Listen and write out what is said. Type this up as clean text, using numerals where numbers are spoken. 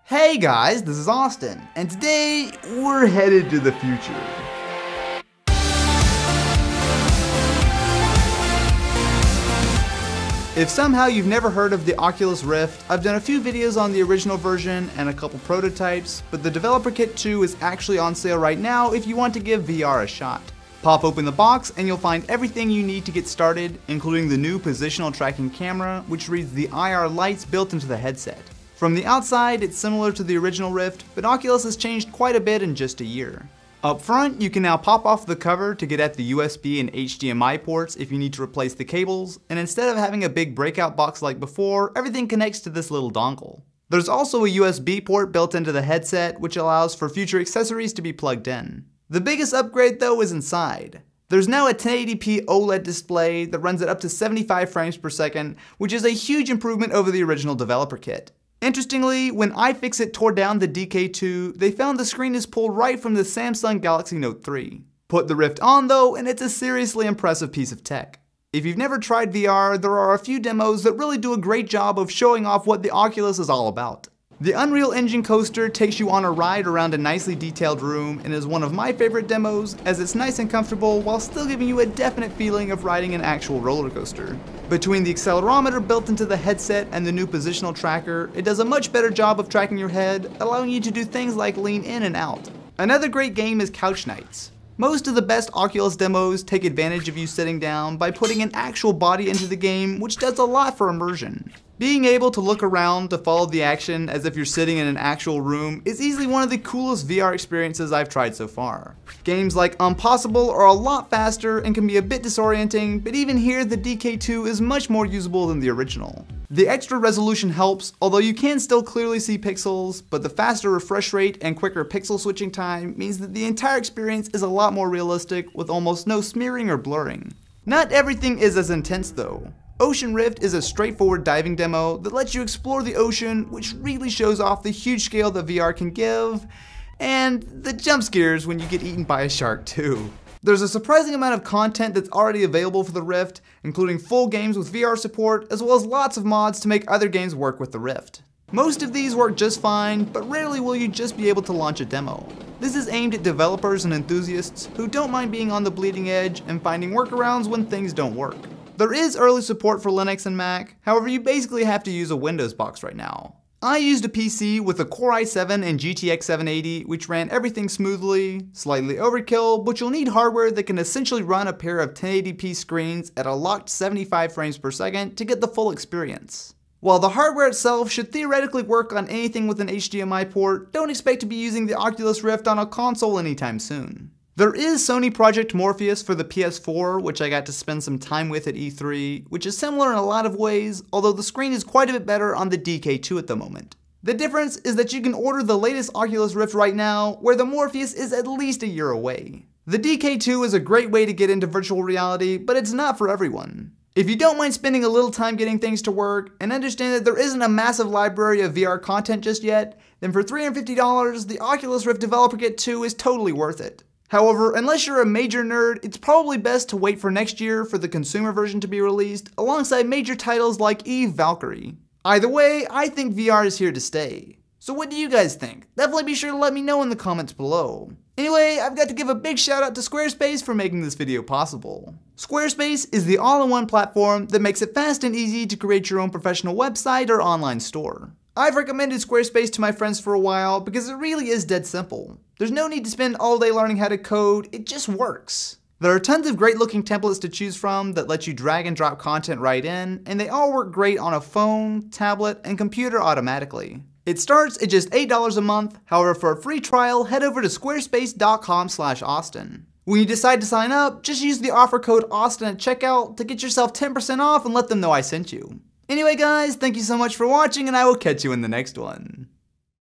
Hey guys, this is Austin, and today we're headed to the future. If somehow you've never heard of the Oculus Rift, I've done a few videos on the original version and a couple prototypes, but the Developer Kit 2 is actually on sale right now if you want to give VR a shot. Pop open the box and you'll find everything you need to get started, including the new positional tracking camera, which reads the IR lights built into the headset. From the outside, it's similar to the original Rift, but Oculus has changed quite a bit in just a year. Up front, you can now pop off the cover to get at the USB and HDMI ports if you need to replace the cables, and instead of having a big breakout box like before, everything connects to this little dongle. There's also a USB port built into the headset, which allows for future accessories to be plugged in. The biggest upgrade though is inside. There's now a 1080p OLED display that runs at up to 75 frames per second, which is a huge improvement over the original Developer Kit. Interestingly, when iFixit tore down the DK2, they found the screen is pulled right from the Samsung Galaxy Note 3. Put the Rift on though, and it's a seriously impressive piece of tech. If you've never tried VR, there are a few demos that really do a great job of showing off what the Oculus is all about. The Unreal Engine coaster takes you on a ride around a nicely detailed room and is one of my favorite demos as it's nice and comfortable while still giving you a definite feeling of riding an actual roller coaster. Between the accelerometer built into the headset and the new positional tracker, it does a much better job of tracking your head, allowing you to do things like lean in and out. Another great game is Couch Nights. Most of the best Oculus demos take advantage of you sitting down by putting an actual body into the game, which does a lot for immersion. Being able to look around to follow the action as if you're sitting in an actual room is easily one of the coolest VR experiences I've tried so far. Games like Impossible are a lot faster and can be a bit disorienting, but even here the DK2 is much more usable than the original. The extra resolution helps, although you can still clearly see pixels, but the faster refresh rate and quicker pixel switching time means that the entire experience is a lot more realistic with almost no smearing or blurring. Not everything is as intense though. Ocean Rift is a straightforward diving demo that lets you explore the ocean, which really shows off the huge scale that VR can give, and the jump scares when you get eaten by a shark too. There's a surprising amount of content that's already available for the Rift, including full games with VR support, as well as lots of mods to make other games work with the Rift. Most of these work just fine, but rarely will you just be able to launch a demo. This is aimed at developers and enthusiasts who don't mind being on the bleeding edge and finding workarounds when things don't work. There is early support for Linux and Mac, however you basically have to use a Windows box right now. I used a PC with a Core i7 and GTX 780 which ran everything smoothly, slightly overkill, but you'll need hardware that can essentially run a pair of 1080p screens at a locked 75 frames per second to get the full experience. While the hardware itself should theoretically work on anything with an HDMI port, don't expect to be using the Oculus Rift on a console anytime soon. There is Sony Project Morpheus for the PS4, which I got to spend some time with at E3, which is similar in a lot of ways, although the screen is quite a bit better on the DK2 at the moment. The difference is that you can order the latest Oculus Rift right now, where the Morpheus is at least a year away. The DK2 is a great way to get into virtual reality, but it's not for everyone. If you don't mind spending a little time getting things to work, and understand that there isn't a massive library of VR content just yet, then for $350, the Oculus Rift Developer Kit 2 is totally worth it. However, unless you're a major nerd, it's probably best to wait for next year for the consumer version to be released, alongside major titles like Eve Valkyrie. Either way, I think VR is here to stay. So what do you guys think? Definitely be sure to let me know in the comments below. Anyway, I've got to give a big shout out to Squarespace for making this video possible. Squarespace is the all-in-one platform that makes it fast and easy to create your own professional website or online store. I've recommended Squarespace to my friends for a while because it really is dead simple. There's no need to spend all day learning how to code, it just works. There are tons of great looking templates to choose from that let you drag and drop content right in, and they all work great on a phone, tablet, and computer automatically. It starts at just $8 a month, however for a free trial, head over to squarespace.com/Austin. When you decide to sign up, just use the offer code Austin at checkout to get yourself 10% off and let them know I sent you. Anyway guys, thank you so much for watching and I will catch you in the next one.